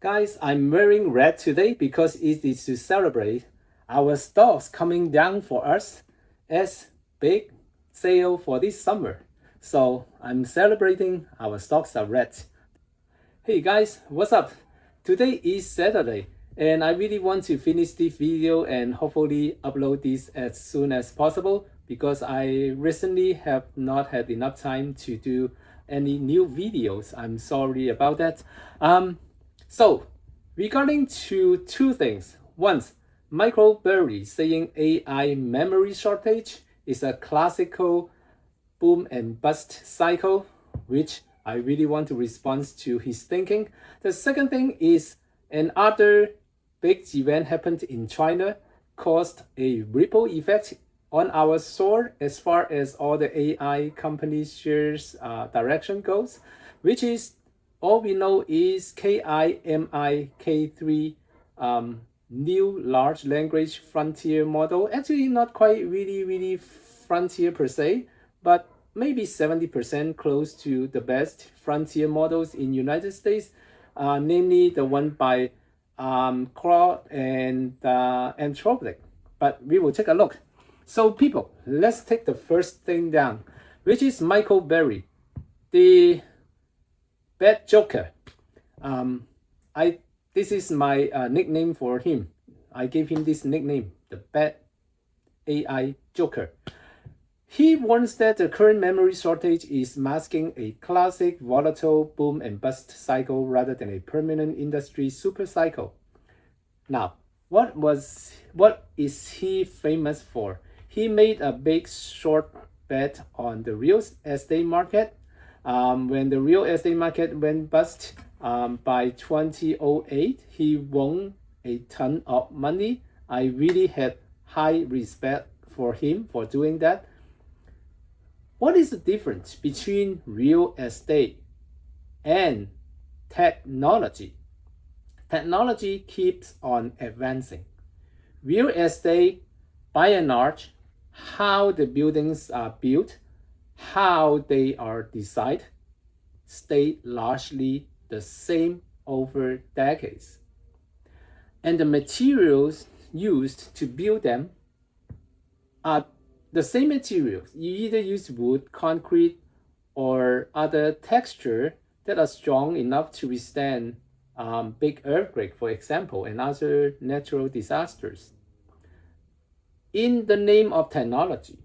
Guys, I'm wearing red today because it is to celebrate our stocks coming down for us as big sale for this summer. So I'm celebrating our stocks are red. Hey guys, what's up? Today is Saturday and I really want to finish this video and hopefully upload this as soon as possible because I recently have not had enough time to do any new videos. I'm sorry about that. So, regarding to two things. One, Michael Burry saying AI memory shortage is a classical boom and bust cycle, which I really want to respond to his thinking. The second thing is another big event happened in China, caused a ripple effect on our soar as far as all the AI company shares direction goes, which is all we know is Kimi K3 new large language frontier model. Actually, not quite really frontier per se, but maybe 70% close to the best frontier models in United States, namely the one by Claude and Anthropic. But we will take a look. So people, let's take the first thing down, which is Michael Burry, the bad joker. This is my nickname for him. I gave him this nickname, the bad AI joker. He warns that the current memory shortage is masking a classic volatile boom and bust cycle rather than a permanent industry super cycle. Now, what is he famous for? He made a big short bet on the real estate market. When the real estate market went bust by 2008, he won a ton of money. I really had high respect for him for doing that. What is the difference between real estate and technology? Technology keeps on advancing. Real estate, by and large, how the buildings are built, how they are designed, stay largely the same over decades. And the materials used to build them are the same materials. You either use wood, concrete, or other texture that are strong enough to withstand big earthquake, for example, and other natural disasters. In the name of technology,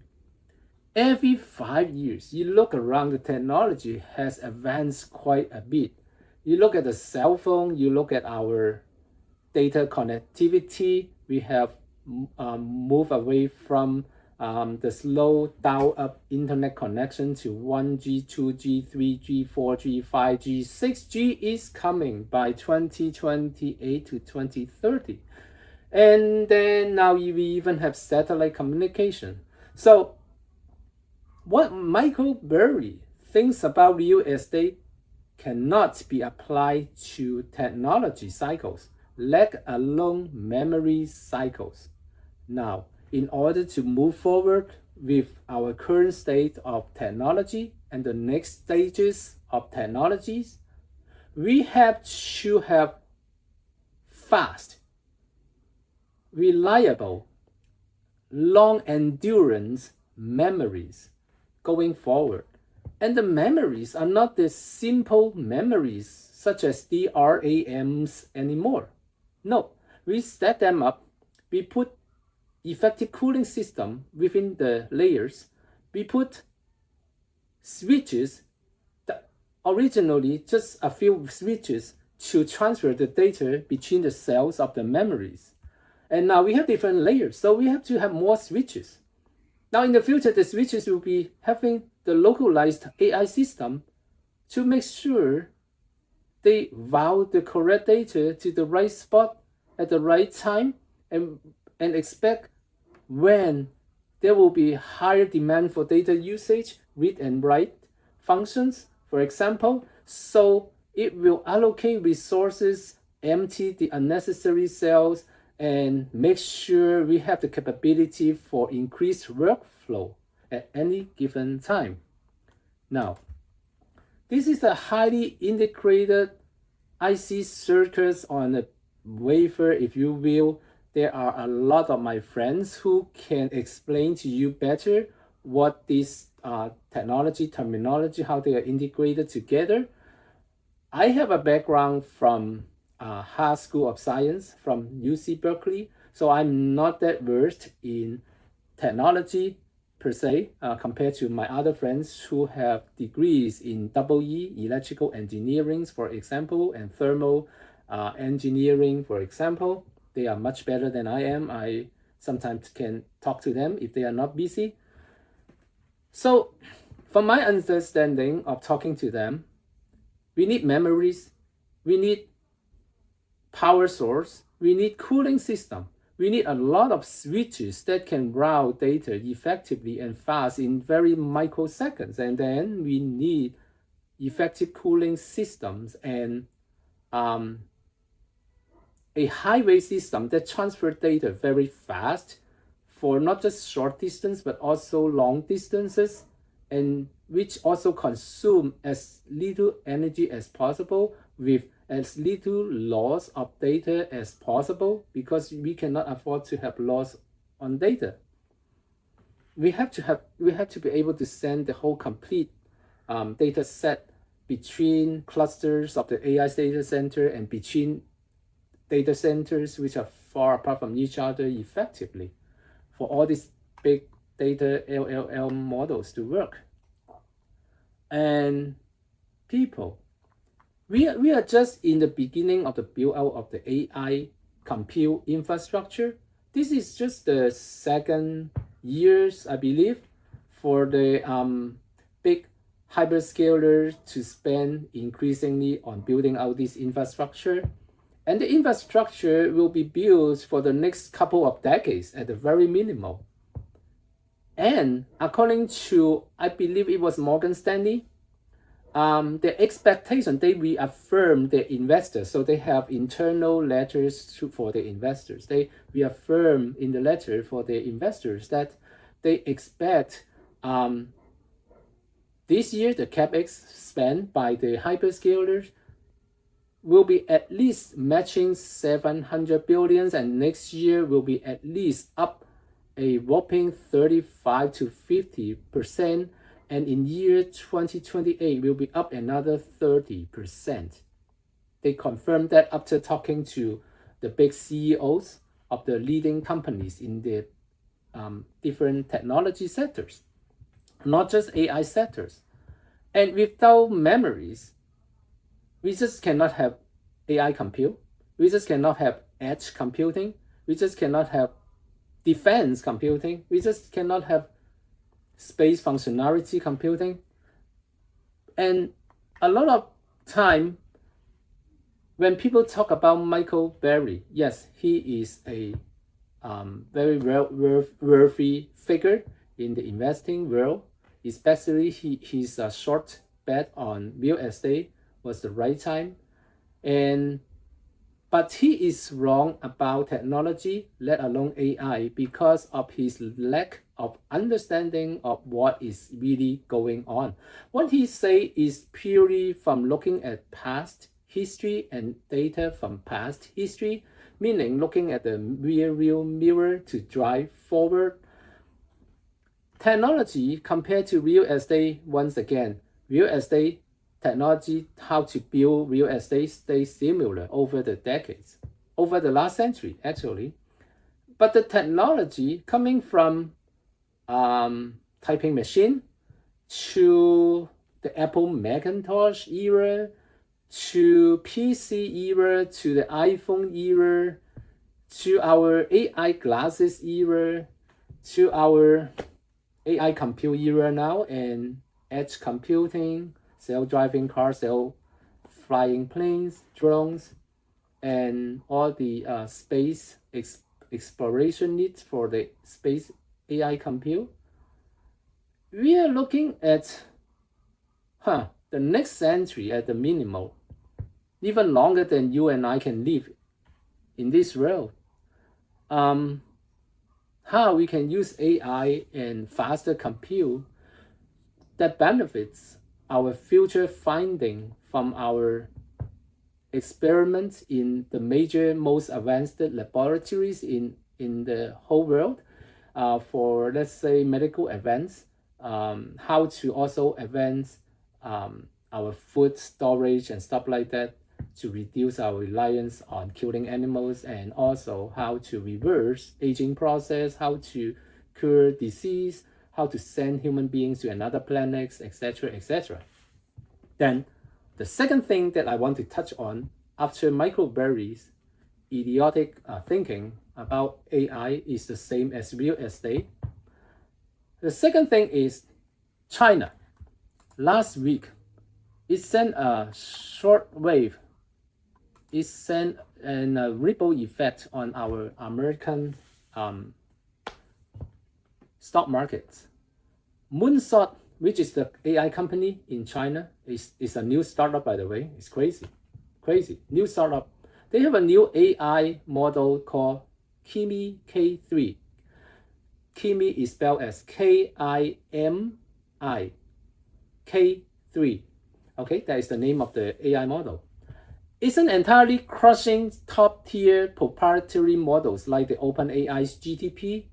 every 5 years, you look around, the technology has advanced quite a bit. You look at the cell phone, you look at our data connectivity, we have moved away from the slow dial-up internet connection to 1G, 2G, 3G, 4G, 5G, 6G is coming by 2028 to 2030. And then now we even have satellite communication. So what Michael Burry thinks about real estate cannot be applied to technology cycles, let alone memory cycles. Now, in order to move forward with our current state of technology and the next stages of technologies, we have to have fast, reliable, long endurance memories going forward. And the memories are not the simple memories such as DRAMs anymore. No, we stack them up, we put effective cooling system within the layers, we put switches, that originally just a few switches to transfer the data between the cells of the memories. And now we have different layers, so we have to have more switches. Now in the future, the switches will be having the localized AI system to make sure they route the correct data to the right spot at the right time and expect when there will be higher demand for data usage, read and write functions, for example, so it will allocate resources, empty the unnecessary cells, and make sure we have the capability for increased workflow at any given time. Now, this is a highly integrated IC circuits on a wafer, if you will. There are a lot of my friends who can explain to you better what this technology, terminology, how they are integrated together. I have a background from High School of Science from UC Berkeley, so I'm not that versed in technology per se compared to my other friends who have degrees in EE, electrical engineering, for example, and thermal engineering, for example. They are much better than I am. I sometimes can talk to them if they are not busy. So, from my understanding of talking to them, we need memories, we need power source, we need cooling system. We need a lot of switches that can route data effectively and fast in very microseconds. And then we need effective cooling systems and a highway system that transfer data very fast for not just short distance but also long distances, and which also consume as little energy as possible with as little loss of data as possible, because we cannot afford to have loss on data. We have to be able to send the whole complete data set between clusters of the AI data center and between data centers which are far apart from each other effectively for all these big data LLM models to work. And people, we are just in the beginning of the build out of the AI compute infrastructure. This is just the second years, I believe, for the big hyperscalers to spend increasingly on building out this infrastructure. And the infrastructure will be built for the next couple of decades at the very minimal. And according to, I believe it was Morgan Stanley, the expectation, they reaffirm the investors. So they have internal letters for the investors. They reaffirm in the letter for the investors that they expect this year the capex spent by the hyperscalers will be at least matching 700 billion, and next year will be at least up a whopping 35 to 50%, and in year 2028 will be up another 30%. They confirmed that after talking to the big CEOs of the leading companies in the different technology sectors, not just AI sectors. And without memories, we just cannot have AI compute. We just cannot have edge computing. We just cannot have defense computing. We just cannot have space functionality computing. And a lot of time when people talk about Michael Burry, yes, he is a very worthy figure in the investing world, especially his short bet on real estate was the right time. But he is wrong about technology, let alone AI, because of his lack of understanding of what is really going on. What he say is purely from looking at past history and data from past history, meaning looking at the rear mirror to drive forward. Technology compared to real estate, once again, real estate technology, how to build real estate stays similar over the decades, over the last century actually. But the technology coming from typing machine to the Apple Macintosh era, to PC era, to the iPhone era, to our AI glasses era, to our AI compute era now, and edge computing, self-driving cars, self-flying planes, drones, and all the space exploration needs for the space AI compute. We are looking at the next century at the minimal, even longer than you and I can live in this world. How we can use AI and faster compute that benefits our future finding from our experiments in the major, most advanced laboratories in the whole world for, let's say, medical advance, how to also advance our food storage and stuff like that to reduce our reliance on killing animals, and also how to reverse aging process, how to cure disease, how to send human beings to another planets, etc., etc. Then the second thing that I want to touch on after Michael Burry's idiotic thinking about AI is the same as real estate. The second thing is China. Last week, it sent a short wave. It sent a ripple effect on our American stock markets. Moonshot, which is the AI company in China, is a new startup, by the way. It's crazy. New startup. They have a new AI model called Kimi K3. Kimi is spelled as K-I-M-I, K3. Okay, that is the name of the AI model. Isn't entirely crushing top-tier proprietary models like the OpenAI's GTP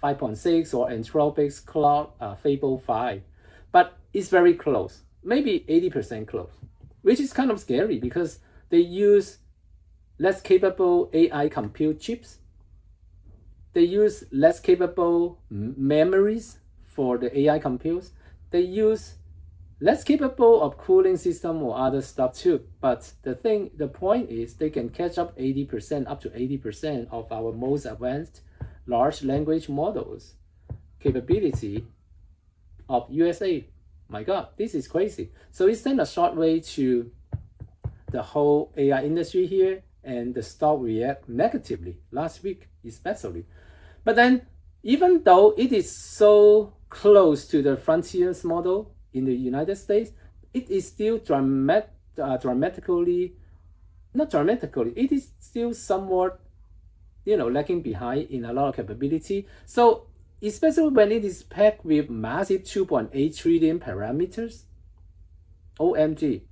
5.6 or Anthropic's Cloud Fable 5, but it's very close, maybe 80% close, which is kind of scary because they use less capable AI compute chips. They use less capable memories for the AI computes. They use less capable of cooling system or other stuff too. But the point is they can catch up 80%, up to 80% of our most advanced large language models capability of USA. My God, this is crazy. So it sent a short way to the whole AI industry here, and the stock react negatively last week, especially. But then, even though it is so close to the Frontiers model in the United States, it is still dramatically, not dramatically, it is still somewhat, lagging behind in a lot of capability. So, especially when it is packed with massive 2.8 trillion parameters, OMG.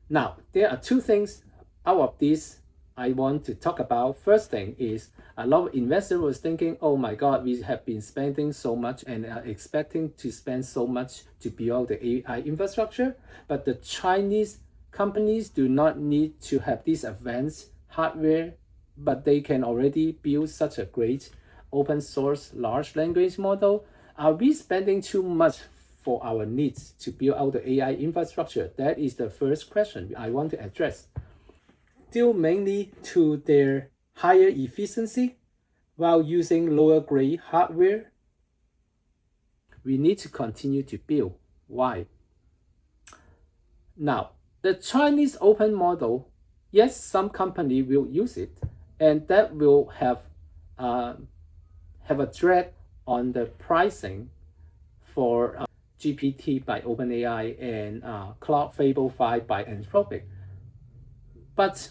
Now, there are two things out of this I want to talk about. First thing is a lot of investors was thinking, oh my God, we have been spending so much and are expecting to spend so much to build the AI infrastructure, but the Chinese companies do not need to have this advanced hardware, but they can already build such a great open source large language model. Are we spending too much for our needs to build out the AI infrastructure? That is the first question I want to address. Due mainly to their higher efficiency while using lower grade hardware, we need to continue to build. Why? Now, the Chinese open model, yes, some company will use it, and that will have a drag on the pricing for GPT by OpenAI and Cloud Fable 5 by Anthropic. But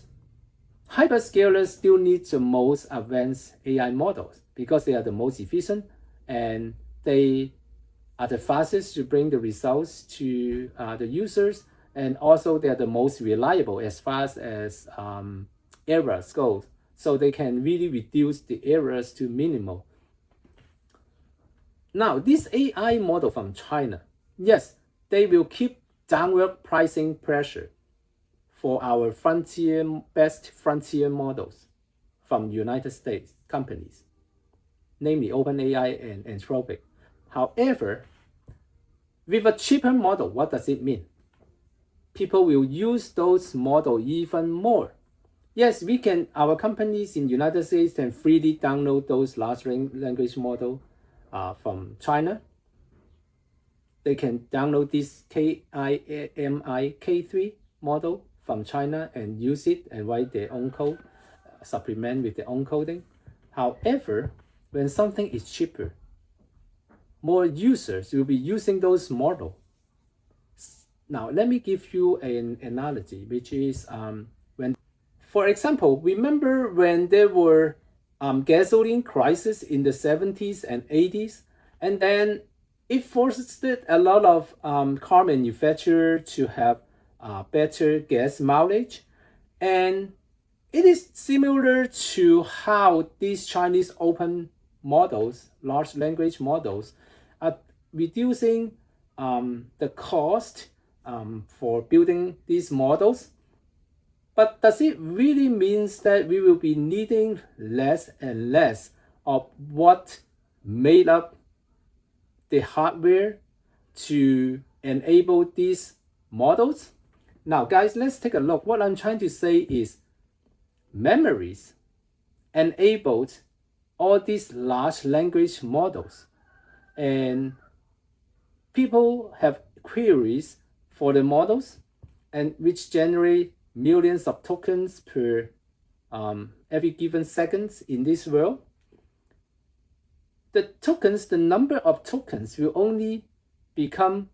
hyperscalers still need the most advanced AI models because they are the most efficient and they are the fastest to bring the results to the users, and also they are the most reliable as far as errors go. So they can really reduce the errors to minimal. Now, this AI model from China, yes, they will keep downward pricing pressure for our best frontier models from United States companies, namely OpenAI and Anthropic. However, with a cheaper model, what does it mean? People will use those models even more. Yes, our companies in United States can freely download those large language models from China. They can download this KIMI K3 model from China and use it and write their own code, supplement with their own coding. However, when something is cheaper, more users will be using those models. Now, let me give you an analogy, which is for example, remember when there were gasoline crisis in the 70s and 80s, and then it forced a lot of car manufacturers to have better gas mileage. And it is similar to how these Chinese open models, large language models, are reducing the cost for building these models. But does it really mean that we will be needing less and less of what made up the hardware to enable these models? Now, guys, let's take a look. What I'm trying to say is memories enabled all these large language models, and people have queries for the models, and which generate millions of tokens per every given seconds in this world. The tokens, the number of tokens will only become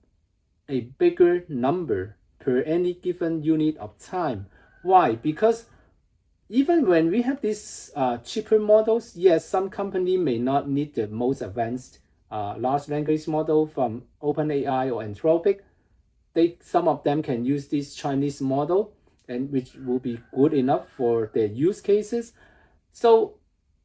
a bigger number per any given unit of time. Why? Because even when we have these cheaper models, yes, some company may not need the most advanced large language model from OpenAI or Anthropic. Some of them can use this Chinese model, and which will be good enough for their use cases. So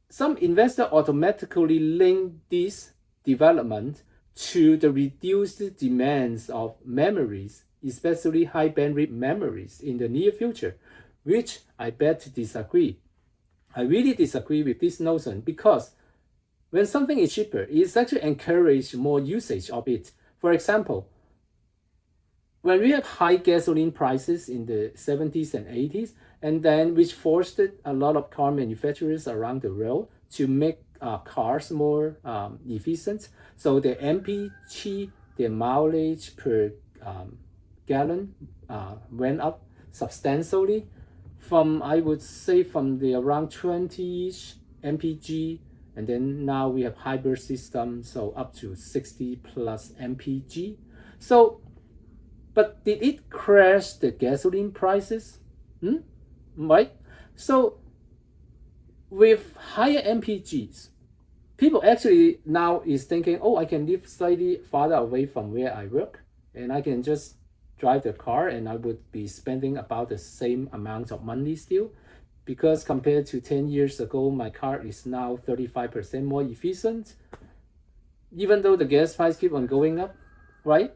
some investor automatically link this development to the reduced demands of memories, especially high bandwidth memories in the near future, which I bet to disagree. I really disagree with this notion, because when something is cheaper, it actually encourages more usage of it. For example, when we have high gasoline prices in the 70s and 80s, and then which forced a lot of car manufacturers around the world to make cars more efficient. So the MPG, the mileage per gallon went up substantially from, I would say, from the around 20-ish MPG, and then now we have hybrid system, so up to 60 plus MPG. So, but did it crash the gasoline prices? Right? So with higher MPGs, people actually now is thinking, oh, I can live slightly farther away from where I work, and I can just drive the car, and I would be spending about the same amount of money still, because compared to 10 years ago, my car is now 35% more efficient, even though the gas price keep on going up, right?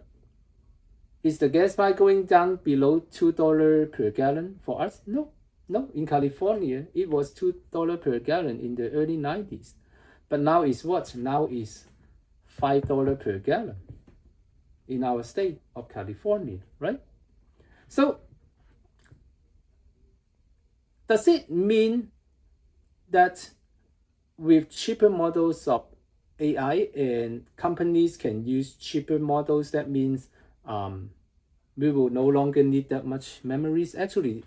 Is the gas price going down below $2 per gallon for us? No. In California, it was $2 per gallon in the early 90s. But now it's what? Now it's $5 per gallon in our state of California, right? So, does it mean that with cheaper models of AI and companies can use cheaper models, that means we will no longer need that much memories? Actually,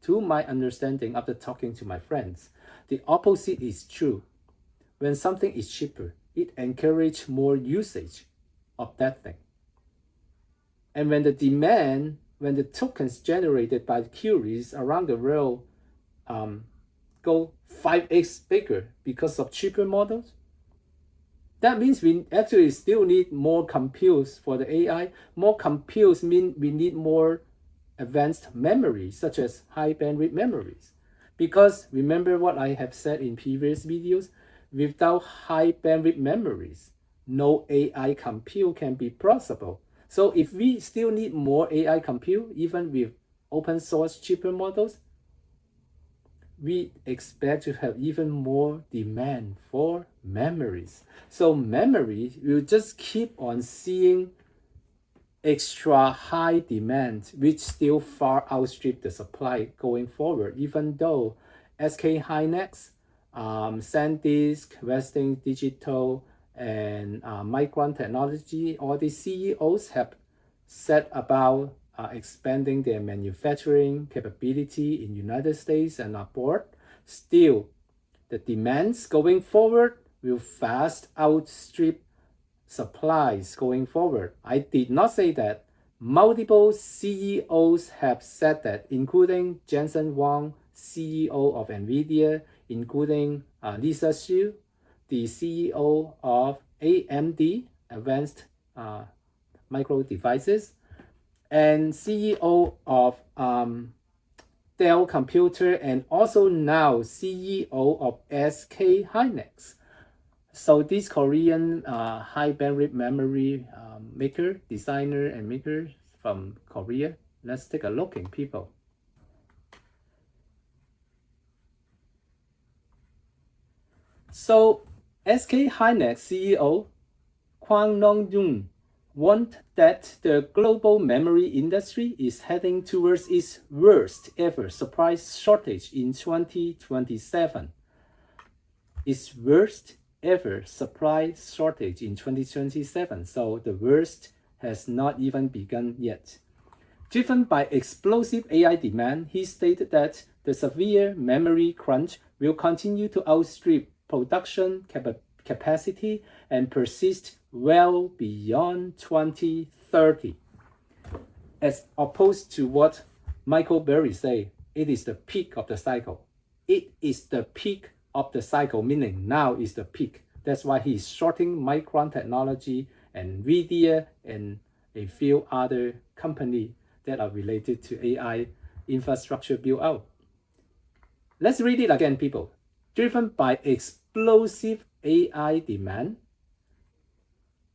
to my understanding, after talking to my friends, the opposite is true. When something is cheaper, it encourages more usage of that thing. And when the demand, when the tokens generated by the queries around the world go 5x bigger because of cheaper models, that means we actually still need more computes for the AI. More computes mean we need more advanced memory, such as high bandwidth memories. Because remember what I have said in previous videos, without high bandwidth memories, no AI compute can be possible. So if we still need more AI compute, even with open source cheaper models, we expect to have even more demand for memories. So memory will just keep on seeing extra high demand, which still far outstrip the supply going forward, even though SK Hynix, SanDisk, Western Digital, and Micron Technology, all the CEOs have said about expanding their manufacturing capability in United States and abroad. Still, the demands going forward will fast outstrip supplies going forward. I did not say that. Multiple CEOs have said that, including Jensen Huang, CEO of NVIDIA, including Lisa Xu, the CEO of AMD, Advanced Micro Devices, and CEO of Dell Computer, and also now CEO of SK Hynix. So this Korean high bandwidth memory maker, designer, and maker from Korea. Let's take a look in people. So SK Hynix CEO Kwang Nong-yoon warned that the global memory industry is heading towards its worst ever supply shortage in 2027. Its worst ever supply shortage in 2027. So the worst has not even begun yet. Driven by explosive AI demand, he stated that the severe memory crunch will continue to outstrip production capacity and persist well beyond 2030. As opposed to what Michael Burry said, it is the peak of the cycle. It is the peak of the cycle, meaning now is the peak. That's why he's shorting Micron Technology and NVIDIA and a few other companies that are related to AI infrastructure build out. Let's read it again, people. Driven by explosive AI demand,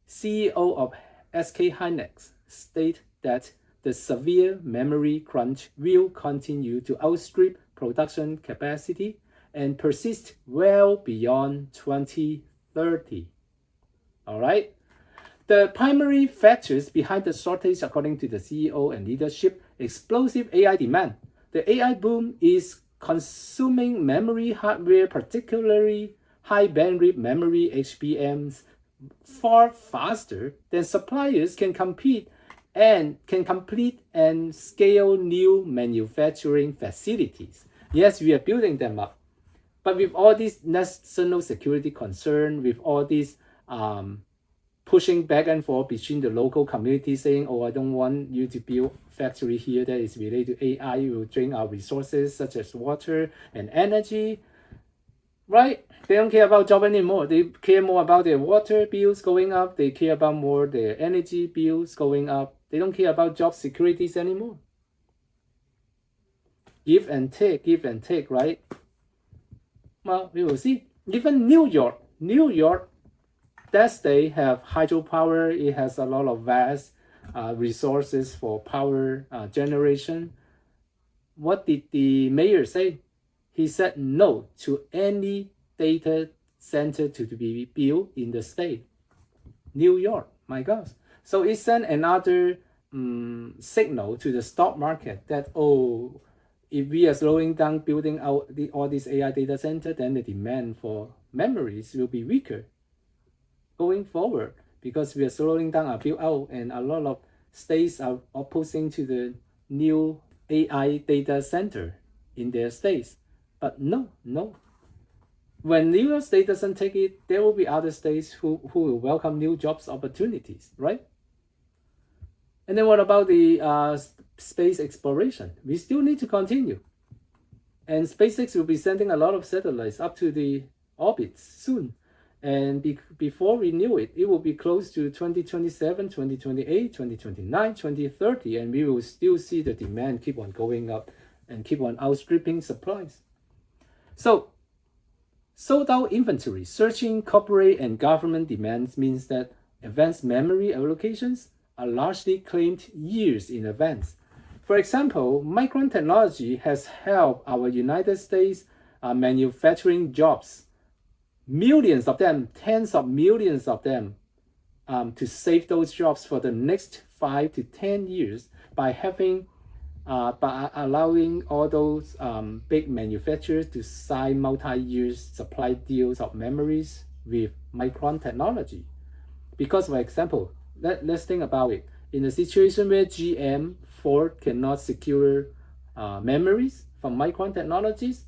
CEO of SK Hynix state that the severe memory crunch will continue to outstrip production capacity and persist well beyond 2030. All right. The primary factors behind the shortage, according to the CEO and leadership, explosive AI demand. The AI boom is consuming memory hardware, particularly high bandwidth memory HBMs, far faster than suppliers can complete and scale new manufacturing facilities. Yes, we are building them up. But with all this national security concern, with all this pushing back and forth between the local community saying, oh, I don't want you to build factory here that is related to AI, it will drain our resources such as water and energy, right? They don't care about job anymore. They care more about their water bills going up. They care about more their energy bills going up. They don't care about job securities anymore. Give and take, right? Well, we will see. Even New York, that they have hydropower. It has a lot of vast resources for power generation. What did the mayor say? He said no to any data center to be built in the state. New York, my gosh. So it sent another signal to the stock market that, oh, if we are slowing down building out all these AI data center, then the demand for memories will be weaker going forward because we are slowing down our build out, and a lot of states are opposing to the new AI data center in their states. But no. When New York State doesn't take it, there will be other states who will welcome new jobs opportunities, right? And then what about the space exploration? We still need to continue. And SpaceX will be sending a lot of satellites up to the orbits soon. And before we knew it, it will be close to 2027, 2028, 2029, 2030, and we will still see the demand keep on going up and keep on outstripping supplies. So, sold out inventory, searching corporate and government demands means that advanced memory allocations are largely claimed years in advance. For example, Micron Technology has helped our United States manufacturing jobs, millions of them, tens of millions of them, to save those jobs for the next 5 to 10 years by allowing all those big manufacturers to sign multi-year supply deals of memories with Micron Technology. Because, for example, let's think about it. In a situation where GM, Ford cannot secure memories from Micron Technologies,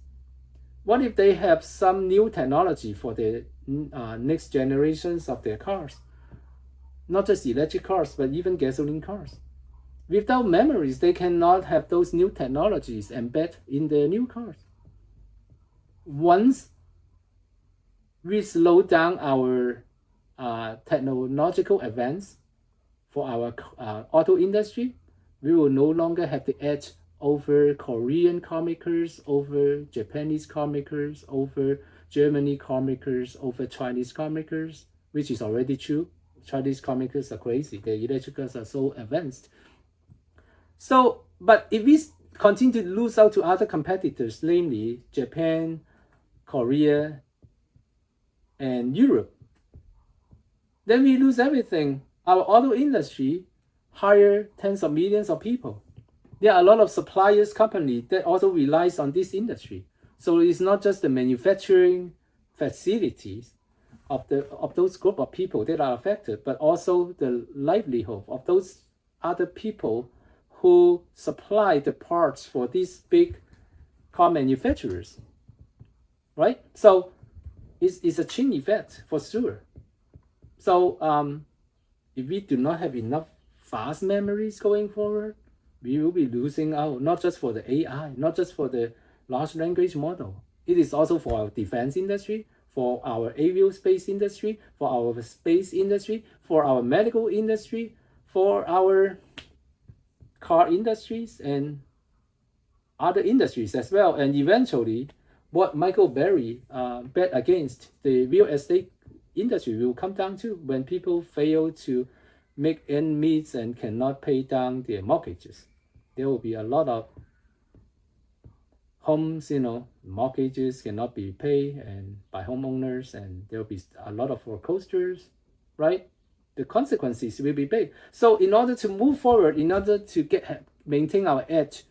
what if they have some new technology for the next generations of their cars? Not just electric cars, but even gasoline cars. Without memories, they cannot have those new technologies embedded in their new cars. Once we slow down our technological advance for our auto industry, We will no longer have the edge over Korean car makers, over Japanese car makers, over Germany car makers, over Chinese car makers, which is already true. Chinese car makers are crazy. Their electricals are so advanced. So, but if we continue to lose out to other competitors, namely Japan, Korea, and Europe, then we lose everything. Our auto industry hire tens of millions of people. There are a lot of suppliers company that also relies on this industry. So it's not just the manufacturing facilities of those group of people that are affected, but also the livelihood of those other people who supply the parts for these big car manufacturers, right? So it's a chain effect for sure. So if we do not have enough fast memories going forward, we will be losing out, not just for the AI, not just for the large language model. It is also for our defense industry, for our aerospace industry, for our space industry, for our medical industry, for our car industries, and other industries as well. And eventually, what Michael Burry bet against the real estate industry will come down to when people fail to make end meets and cannot pay down their mortgages. There will be a lot of homes, mortgages cannot be paid and by homeowners, and there will be a lot of foreclosures, right? The consequences will be big. So in order to move forward, in order to maintain our edge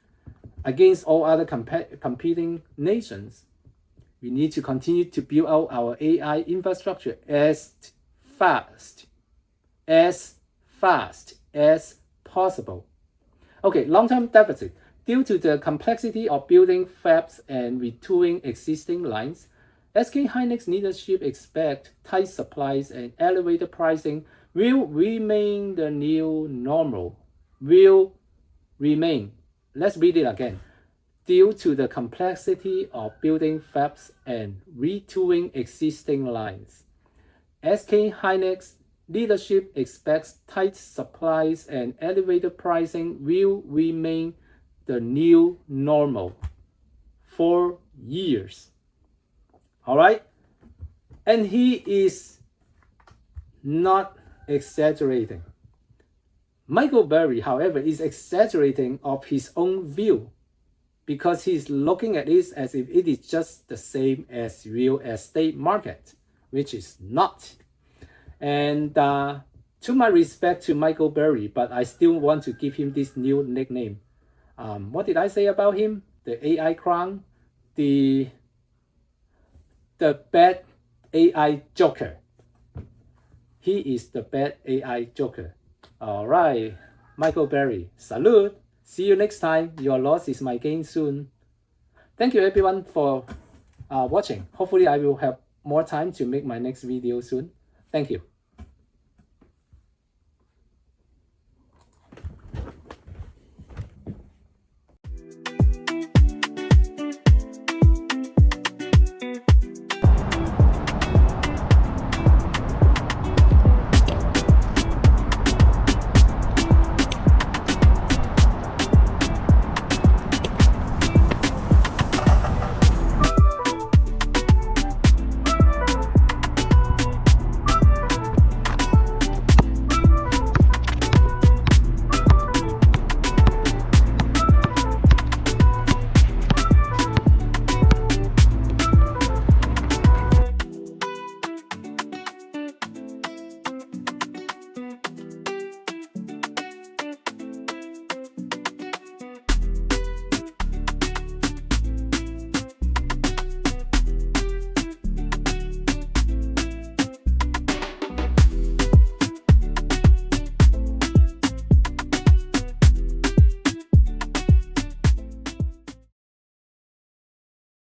against all other competing nations, we need to continue to build out our AI infrastructure as fast as possible. Okay, long-term deficit. Due to the complexity of building fabs and retooling existing lines, SK Hynix leadership expect tight supplies and elevated pricing will remain the new normal. Will remain. Let's read it again. Due to the complexity of building fabs and retooling existing lines, SK Hynix leadership expects tight supplies and elevated pricing will remain the new normal for years. All right? And he is not exaggerating. Michael Burry, however, is exaggerating of his own view because he's looking at it as if it is just the same as real estate market, which is not. And to my respect to Michael Burry, but I still want to give him this new nickname. What did I say about him? The AI crown, the bad AI joker. He is the bad AI joker. All right, Michael Burry, salute. See you next time. Your loss is my gain soon. Thank you everyone for watching. Hopefully I will have more time to make my next video soon. Thank you.